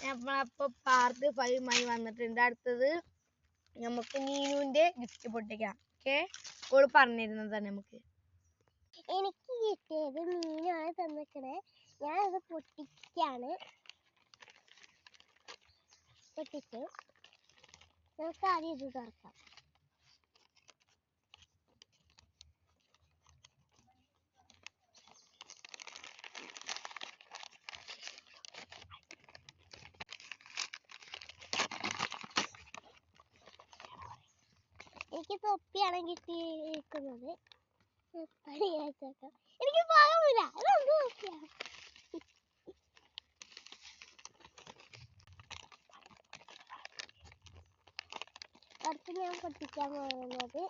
നമ്മളപ്പോൾ പാർട്ട് 5 വന്നിട്ടുണ്ട്. അടുത്തത് നമുക്ക് നീനുവിന്റെ ഗിഫ്റ്റ് പൊട്ടിക്കാം. ഓക്കെ, ഓള് പറഞ്ഞിരുന്നതാണ് നമുക്ക്. എനിക്ക് കിട്ടിയത് മീനാണ് തന്നിക്കണേ. ഞാനത് പൊട്ടിക്കാണ്. പൊട്ടിച്ച് നമുക്ക് ആദ്യം ഇത് തുറക്കാം. എനിക്ക് തൊപ്പിയാണ് കിട്ടിയിരിക്കുന്നത്. എനിക്ക് പാകമില്ല. അടുത്ത് ഞാൻ പൊട്ടിക്കാൻ പോകുന്നത്